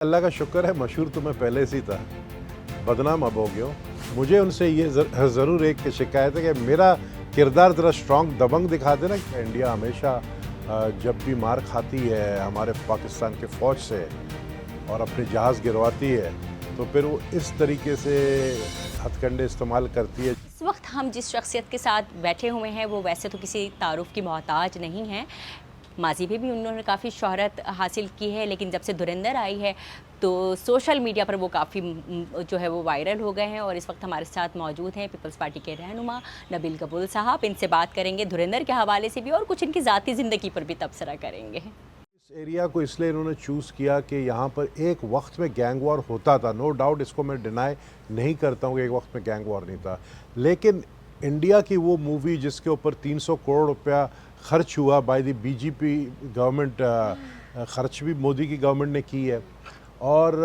अल्लाह का शुक्र है मशहूर तो मैं पहले से ही था, बदनाम अब हो गया हूँ। मुझे उनसे ये ज़रूर एक शिकायत है कि मेरा किरदार ज़रा स्ट्रॉन्ग दबंग दिखा देना। इंडिया हमेशा जब भी मार खाती है हमारे पाकिस्तान के फ़ौज से और अपने जहाज़ गिरवाती है तो फिर वो इस तरीके से हथकंडे इस्तेमाल करती है। इस वक्त हम जिस शख्सियत के साथ बैठे हुए हैं वो वैसे तो किसी तारुफ की मोहताज नहीं है। माजी में भी उन्होंने काफ़ी शोहरत हासिल की है, लेकिन जब से धुरंधर आई है तो सोशल मीडिया पर वो काफ़ी जो है वो वायरल हो गए हैं। और इस वक्त हमारे साथ मौजूद हैं पीपल्स पार्टी के रहनुमा नबील कबूल साहब। इनसे बात करेंगे धुरंधर के हवाले से भी और कुछ इनकी ज़ाती ज़िंदगी पर भी तबसरा करेंगे। इस एरिया को इसलिए इन्होंने चूज़ किया कि यहाँ पर एक वक्त में गैंग वॉर होता था। नो डाउट, इसको मैं डिनाई नहीं करता हूँ कि एक वक्त में गैंग वॉर नहीं था, लेकिन इंडिया की वो मूवी जिसके ऊपर 300 करोड़ रुपया खर्च हुआ बाय द बीजेपी गवर्नमेंट, खर्च भी मोदी की गवर्नमेंट ने की है। और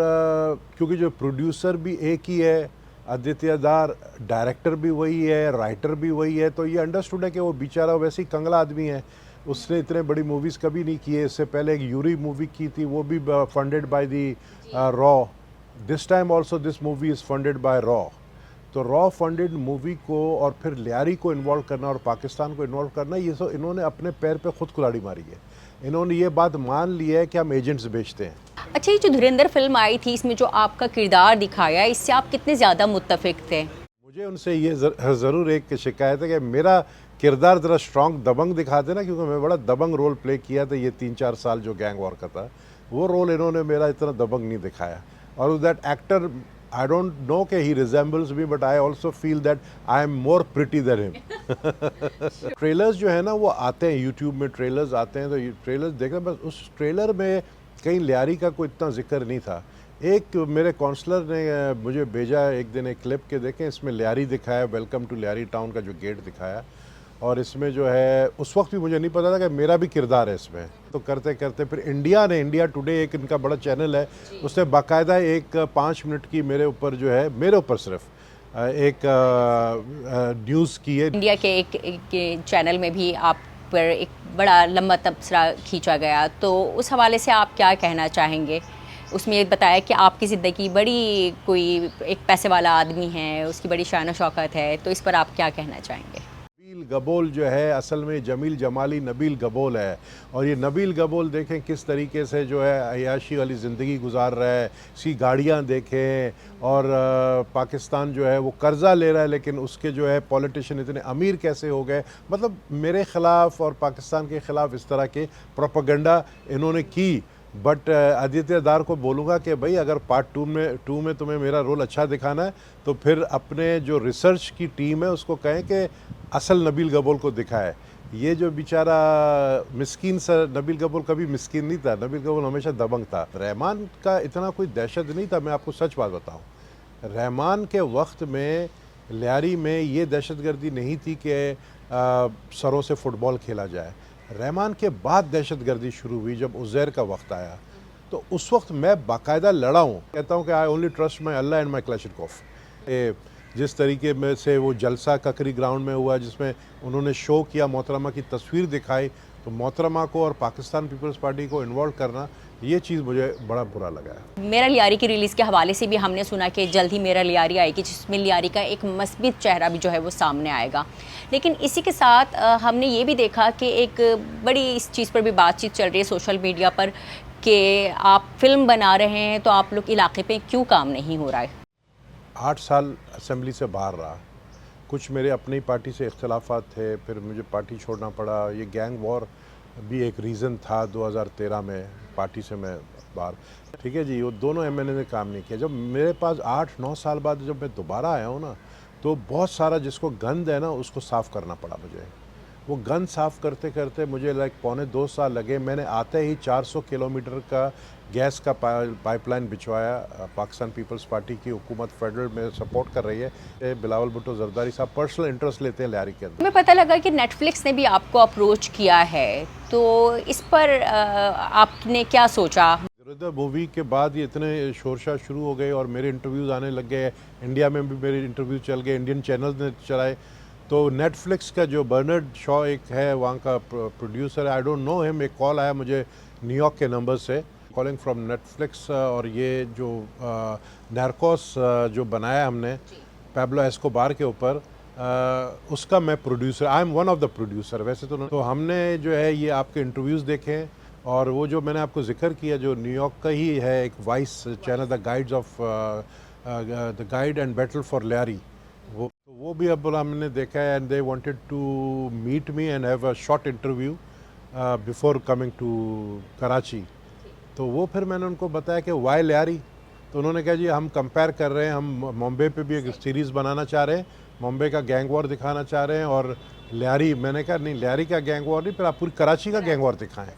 क्योंकि जो प्रोड्यूसर भी एक ही है, आदित्य दार, डायरेक्टर भी वही है, राइटर भी वही है, तो ये अंडरस्टूड है कि वो बेचारा वैसे ही कंगला आदमी है। उसने इतने बड़ी मूवीज़ कभी नहीं की है। इससे पहले एक यूरी मूवी की थी, वो भी funded by the raw. This time also this movie is funded by raw. तो रॉ फंडेड मूवी को और फिर लियारी को इन्वॉल्व करना और पाकिस्तान को इन्वॉल्व करना, ये सब इन्होंने अपने पैर पे खुद कुल्हाड़ी मारी है। इन्होंने ये बात मान ली है कि हम एजेंट्स बेचते हैं। अच्छा, ये जो धुरंधर फिल्म आई थी इसमें जो आपका किरदार दिखाया, इससे आप कितने ज़्यादा मुत्तफिक थे? मुझे उनसे ये ज़रूर एक शिकायत है कि मेरा किरदार ज़रा स्ट्रॉन्ग दबंग दिखा देना, क्योंकि मैं बड़ा दबंग रोल प्ले किया था ये 3-4 साल जो गैंग वॉर का था। वो रोल इन्होंने मेरा इतना दबंग नहीं दिखाया। और that actor, I don't know कि he resembles me, but I also feel that I am more pretty than him. Trailers जो है ना वो आते हैं यूट्यूब में, ट्रेलर्स आते हैं, तो ये ट्रेलर्स देखना, बस उस ट्रेलर में कहीं लियारी का कोई इतना जिक्र नहीं था। एक मेरे काउंसलर ने मुझे भेजा एक दिन एक क्लिप के, देखें इसमें लियारी दिखाया, वेलकम टू लियारी टाउन का जो गेट दिखाया, और इसमें जो है उस वक्त भी मुझे नहीं पता था कि मेरा भी किरदार है इसमें। तो करते करते फिर इंडिया टुडे एक इनका बड़ा चैनल है, उसने बाकायदा एक 5 मिनट की मेरे ऊपर जो है, मेरे ऊपर सिर्फ एक न्यूज़ की है। इंडिया के एक चैनल में भी आप पर एक बड़ा लंबा तबसरा खींचा गया, तो उस हवाले से आप क्या कहना चाहेंगे? उसमें ये बताया कि आपकी ज़िंदगी बड़ी, कोई एक पैसे वाला आदमी है, उसकी बड़ी शान शौकत है, तो इस पर आप क्या कहना चाहेंगे? नबील गबोल जो है असल में जमील जमाली नबील गबोल है, और ये नबील गबोल देखें किस तरीके से जो है अय्याशी वाली ज़िंदगी गुजार रहा है। इसकी गाड़ियाँ देखें, और पाकिस्तान जो है वो कर्ज़ा ले रहा है, लेकिन उसके जो है पॉलिटिशियन इतने अमीर कैसे हो गए। मतलब मेरे ख़िलाफ़ और पाकिस्तान के ख़िलाफ़ इस तरह के प्रोपेगेंडा इन्होंने की। बट आदित्य दार को बोलूँगा कि भाई अगर पार्ट 2 में तुम्हें मेरा रोल अच्छा दिखाना है तो फिर अपने जो रिसर्च की टीम है उसको कहें कि असल नबील गबोल को दिखाए। ये जो बेचारा मिस्कीन सा, नबील गबोल कभी मिस्कीन नहीं था, नबील गबोल हमेशा दबंग था। रहमान का इतना कोई दहशत नहीं था। मैं आपको सच बात बताऊँ, रहमान के वक्त में लियारी में ये दहशतगर्दी नहीं थी कि सरों से फ़ुटबॉल खेला जाए। रहमान के बाद दहशतगर्दी शुरू हुई जब उज़ैर का वक्त आया, तो उस वक्त मैं बाकायदा लड़ा हूँ। कहता हूँ कि I only trust my Allah and my Kalashnikov. जिस तरीके में से वो जलसा ककरी ग्राउंड में हुआ जिसमें उन्होंने शो किया, मोहतरमा की तस्वीर दिखाई, तो मोहतरमा को और पाकिस्तान पीपल्स पार्टी को इन्वॉल्व करना, ये चीज़ मुझे बड़ा बुरा लगा है। मेरा लियारी की रिलीज़ के हवाले से भी हमने सुना कि जल्द ही मेरा लियारी आएगी, जिसमें लियारी का एक मस्बूत चेहरा भी जो है वो सामने आएगा। लेकिन इसी के साथ हमने ये भी देखा कि एक बड़ी इस चीज़ पर भी बातचीत चल रही है सोशल मीडिया पर कि आप फिल्म बना रहे हैं तो आप लोग इलाके पे क्यों काम नहीं हो रहा है? 8 साल असेंबली से बाहर रहा, कुछ मेरे अपनी पार्टी से इख्तलाफात थे, फिर मुझे पार्टी छोड़ना पड़ा। ये गैंग वॉर भी एक रीज़न था। 2013 में पार्टी से मैं बाहर, ठीक है जी, वो दोनों एमएनए ने काम नहीं किया। जब मेरे पास 8-9 साल बाद जब मैं दोबारा आया हूँ ना, तो बहुत सारा जिसको गंद है ना उसको साफ़ करना पड़ा मुझे। वो गंद साफ़ करते करते मुझे पौने 2 साल लगे। मैंने आते ही 400 किलोमीटर का गैस का पाइपलाइन बिछवाया। पाकिस्तान पीपल्स पार्टी की हुकूमत फेडरल में सपोर्ट कर रही है। बिलावल भुट्टो जरदारी साहब पर्सनल इंटरेस्ट लेते हैं लियारी के अंदर। हमें पता लगा कि नेटफ्लिक्स ने भी आपको अप्रोच किया है, तो इस पर आपने क्या सोचा? धुरंधर मूवी के बाद ये इतने शोरशा शुरू हो गए और मेरे इंटरव्यूज़ आने लग गए। इंडिया में भी मेरे इंटरव्यू चल गए, इंडियन चैनल्स ने चलाए। तो नेटफ्लिक्स का जो बर्नर्ड शॉ एक है, वहाँ का प्रोड्यूसर है, आई डोंट नो हिम, एक कॉल आया मुझे न्यूयॉर्क के नंबर से कॉलिंग फ्रॉम नेटफ्लिक्स, और ये जो नार्कोस जो बनाया हमने पैब्लो एस्कोबार के ऊपर, उसका मैं producer, I am one of the producer. वैसे तो हमने जो है ये आपके इंटरव्यूज़ देखे हैं, और वो जो मैंने आपको जिक्र किया जो न्यूयॉर्क का ही है एक Vice channel, the guides of the guide and battle for Larry, वो भी अब हमने देखा है, and they wanted to meet me and have a short interview before coming to Karachi. तो वो फिर मैंने उनको बताया कि वाई लैरी, तो उन्होंने कहा जी हम कंपेयर कर रहे हैं, हम मुंबई पे भी एक सीरीज़ बनाना चाह रहे हैं, मुंबई का गैंग वॉर दिखाना चाह रहे हैं, और लैरी, मैंने कहा नहीं लैरी का गैंग वॉर नहीं, फिर आप पूरी कराची का गैंग वॉर दिखाएं,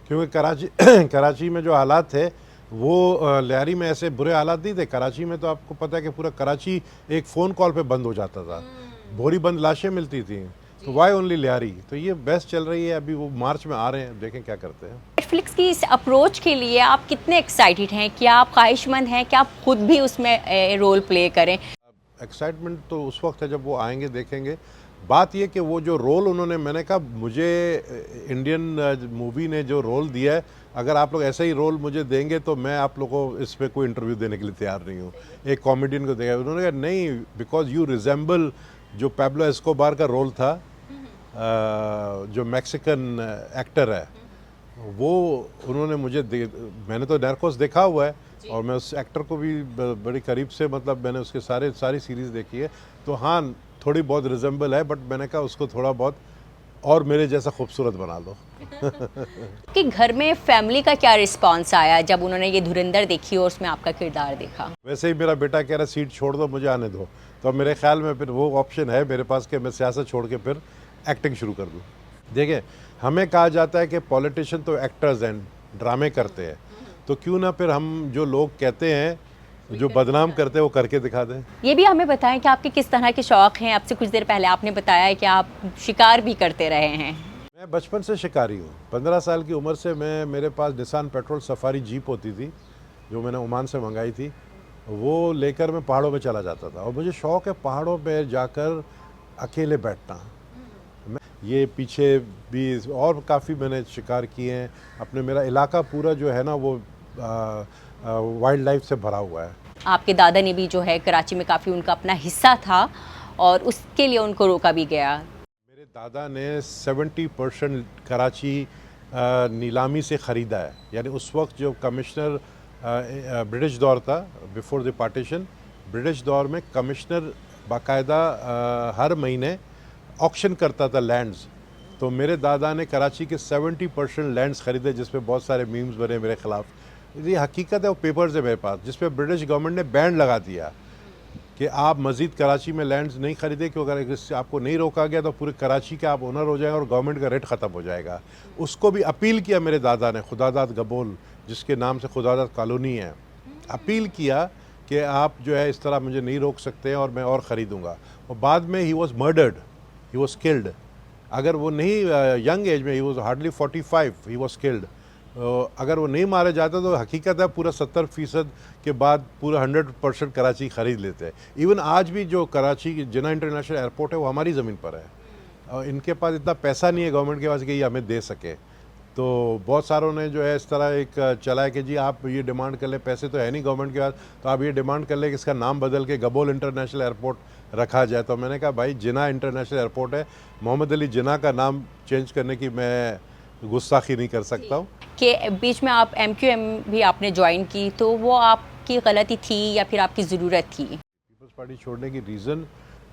क्योंकि कराची कराची में जो हालात थे वो लैरी में ऐसे बुरे हालात नहीं थे। कराची में तो आपको पता है कि पूरा कराची एक फ़ोन कॉल पे बंद हो जाता था, भोरी बंद लाशें मिलती थी। तो वाई ओनली लैरी, तो ये बेस्ट चल रही है अभी, वो मार्च में आ रहे हैं, देखें क्या करते हैं। नेटफ्लिक्स की इस अप्रोच के लिए आप कितने एक्साइटेड हैं? क्या आप ख्वाहिशमंद हैं कि आप खुद भी उसमें रोल प्ले करें? एक्साइटमेंट तो उस वक्त है जब वो आएंगे, देखेंगे। बात ये कि वो जो रोल उन्होंने, मैंने कहा मुझे इंडियन मूवी ने जो रोल दिया है, अगर आप लोग ऐसा ही रोल मुझे देंगे तो मैं आप लोगों को इस पर कोई इंटरव्यू देने के लिए तैयार नहीं हूँ, एक कॉमेडियन को देगा। उन्होंने कहा नहीं, बिकॉज यू रिजेंबल जो पैब्लो एस्कोबार का रोल था, जो मैक्सिकन एक्टर है, वो उन्होंने मुझे मैंने तो नार्कोस देखा हुआ है, और मैं उस एक्टर को भी बड़ी करीब से, मतलब मैंने उसके सारी सीरीज़ देखी है, तो हाँ थोड़ी बहुत रिजेंबल है, बट मैंने कहा उसको थोड़ा बहुत और मेरे जैसा खूबसूरत बना लो। कि घर में फैमिली का क्या रिस्पांस आया जब उन्होंने ये धुरंधर देखी और उसमें आपका किरदार देखा? वैसे ही मेरा बेटा कह रहा सीट छोड़ दो, मुझे आने दो, तो मेरे ख्याल में फिर वो ऑप्शन है मेरे पास कि मैं सियासत छोड़ के फिर एक्टिंग शुरू कर दूँ। देखिए, हमें कहा जाता है कि पॉलिटिशियन तो एक्टर्स हैं, ड्रामे करते हैं, तो क्यों ना फिर हम जो लोग कहते हैं, जो बदनाम करते हैं, वो करके दिखा दें। ये भी हमें बताएं कि आपके किस तरह के शौक़ हैं। आपसे कुछ देर पहले आपने बताया कि आप शिकार भी करते रहे हैं। मैं बचपन से शिकारी हूँ। 15 साल की उम्र से मेरे पास निसान पेट्रोल सफारी जीप होती थी, जो मैंने ओमान से मंगाई थी, वो लेकर मैं पहाड़ों में चला जाता था, और मुझे शौक़ है पहाड़ों पे जाकर अकेले बैठना। ये पीछे भी और काफ़ी मैंने शिकार किए हैं अपने, मेरा इलाका पूरा जो है ना वो वाइल्ड लाइफ से भरा हुआ है। आपके दादा ने भी जो है कराची में काफ़ी उनका अपना हिस्सा था, और उसके लिए उनको रोका भी गया। मेरे दादा ने 70% कराची नीलामी से ख़रीदा है, यानी उस वक्त जो कमिश्नर ब्रिटिश दौर था, बिफोर द पार्टीशन, ब्रिटिश दौर में कमिश्नर बाकायदा हर महीने ऑक्शन करता था लैंड्स, तो मेरे दादा ने कराची के 70% लैंड्स ख़रीदे, जिस पे बहुत सारे मीम्स बने मेरे ख़िलाफ़। ये हकीकत है, वो पेपर्स है मेरे पास, जिस पे ब्रिटिश गवर्नमेंट ने बैन लगा दिया कि आप मज़ीद कराची में लैंड्स नहीं खरीदे, क्योंकि अगर इससे आपको नहीं रोका गया तो पूरे कराची के आप ओनर हो जाएंगे और गवर्नमेंट का रेट ख़त्म हो जाएगा। उसको भी अपील किया मेरे दादा ने, खुदादाद गबोल, जिसके नाम से खुदादाद कॉलोनी है, अपील किया कि आप जो है इस तरह मुझे नहीं रोक सकते और मैं और ख़रीदूँगा। और बाद में he was murdered, he was killed. अगर वो नहीं, यंग एज में, he was hardly 45, he was killed. अगर वो नहीं मारे जाते तो हकीकत है पूरा 70% के बाद पूरा 100% कराची ख़रीद लेते हैं। इवन आज भी जो कराची जिन्ना इंटरनेशनल एयरपोर्ट है वो हमारी ज़मीन पर है, और इनके पास इतना पैसा नहीं है गवर्नमेंट के पास कि ये हमें दे सके। तो बहुत सारों ने जो है इस तरह एक चला है कि जी आप ये डिमांड कर लें, पैसे तो है नहीं गवर्नमेंट के पास, तो आप ये डिमांड कर लें कि इसका नाम बदल के गबोल इंटरनेशनल एयरपोर्ट रखा जाए। तो मैंने कहा भाई जिन्ना इंटरनेशनल एयरपोर्ट है, मोहम्मद अली जिन्ना का नाम चेंज करने की मैं गुस्ताखी नहीं कर सकता हूँ। कि बीच में आप MQM भी आपने ज्वाइन की, तो वो आपकी गलती थी या फिर आपकी ज़रूरत थी? पीपल्स पार्टी छोड़ने की रीज़न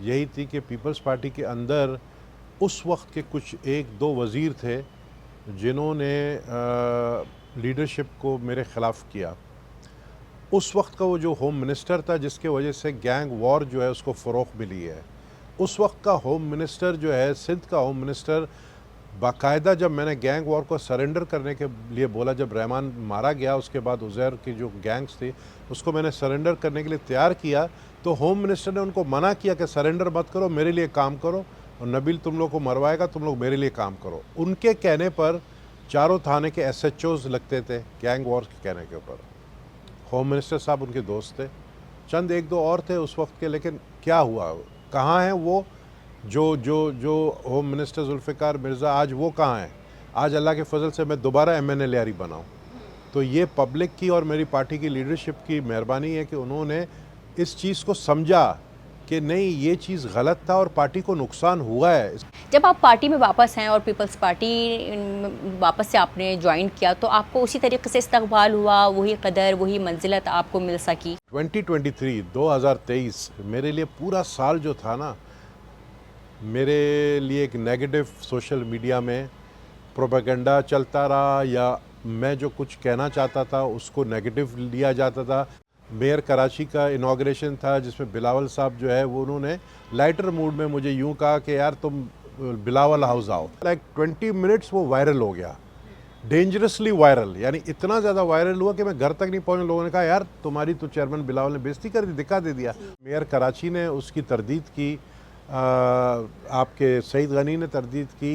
यही थी कि पीपल्स पार्टी के अंदर उस वक्त के कुछ 1-2 वज़ीर थे जिन्होंने लीडरशिप को मेरे ख़िलाफ़ किया। उस वक्त का वो जो होम मिनिस्टर था, जिसके वजह से गैंग वॉर जो है उसको फ़रोग़ मिली है, उस वक्त का होम मिनिस्टर जो है, सिंध का होम मिनिस्टर, बाकायदा जब मैंने गैंग वॉर को सरेंडर करने के लिए बोला, जब रहमान मारा गया उसके बाद उज़ैर की जो गैंग्स थी उसको मैंने सरेंडर करने के लिए तैयार किया, तो होम मिनिस्टर ने उनको मना किया कि सरेंडर मत करो, मेरे लिए काम करो, और नबील तुम लोग को मरवाएगा, तुम लोग मेरे लिए काम करो। उनके कहने पर चारों थाने के SHOs लगते थे गैंग वॉर के कहने के ऊपर। होम मिनिस्टर साहब उनके दोस्त थे, चंद 1-2 और थे उस वक्त के, लेकिन क्या हुआ, कहाँ हैं वो जो होम मिनिस्टर जुल्फ़िकार मिर्ज़ा, आज वो कहाँ हैं? आज अल्लाह के फजल से मैं दोबारा MNA लियारी बनाऊँ, तो ये पब्लिक की और मेरी पार्टी की लीडरशिप की मेहरबानी है कि उन्होंने इस चीज़ को समझा कि नहीं, ये चीज़ गलत था और पार्टी को नुकसान हुआ है। जब आप पार्टी में वापस हैं और पीपल्स पार्टी वापस से आपने ज्वाइन किया तो आपको उसी तरीके से इस्तकबाल हुआ, वही कदर, वही मंजिलत आपको मिल सकी? 2023 मेरे लिए पूरा साल जो था ना, मेरे लिए एक नेगेटिव सोशल मीडिया में प्रोपेगेंडा चलता रहा, या मैं जो कुछ कहना चाहता था उसको नेगेटिव लिया जाता था। मेयर कराची का इनाग्रेशन था जिसमें बिलावल साहब जो है वो उन्होंने लाइटर मूड में मुझे यूं कहा कि यार तुम बिलावल हाउस आओ। लाइक 20 मिनट्स वो वायरल हो गया, डेंजरसली वायरल, यानी इतना ज़्यादा वायरल हुआ कि मैं घर तक नहीं पहुंचा। लोगों ने कहा यार तुम्हारी तो चेयरमैन बिलावल ने बेइज्जती कर दी, दिखा दे दिया। मेयर कराची ने उसकी तरदीद की, आपके सईद गनी ने तरदीद की।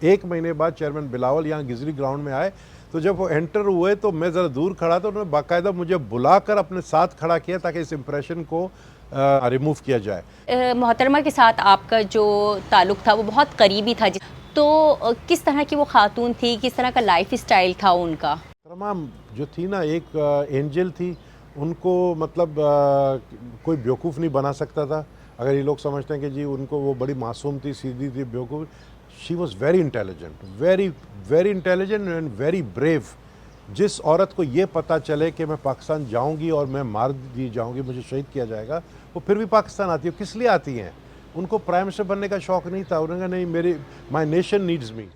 1 महीने बाद चेयरमैन बिलावल यहाँ गिजरी ग्राउंड में आए, तो जब वो एंटर हुए तो मैं ज़रा दूर खड़ा था, उन्होंने बाकायदा मुझे बुलाकर अपने साथ खड़ा किया ताकि इस इम्प्रेशन को रिमूव किया जाए। मोहतरमा के साथ आपका जो ताल्लुक़ था वो बहुत करीबी था, तो किस तरह की वो खातून थी, किस तरह का लाइफ स्टाइल था उनका? तमाम जो थी ना, एक एंजल थी, उनको मतलब कोई बेवकूफ़ नहीं बना सकता था। अगर ये लोग समझते हैं कि जी उनको वो बड़ी मासूम थी, सीधी थी, बेवकूफ़, she was very intelligent, very very intelligent and very brave. जिस औरत को ये पता चले कि मैं पाकिस्तान जाऊंगी और मैं मार दी जाऊंगी, मुझे शहीद किया जाएगा, वो फिर भी पाकिस्तान आती है। किस लिए आती हैं? उनको प्राइम मिनिस्टर बनने का शौक़ नहीं था। उन्होंने कहा नहीं, मेरी माई नेशन नीड्स मी।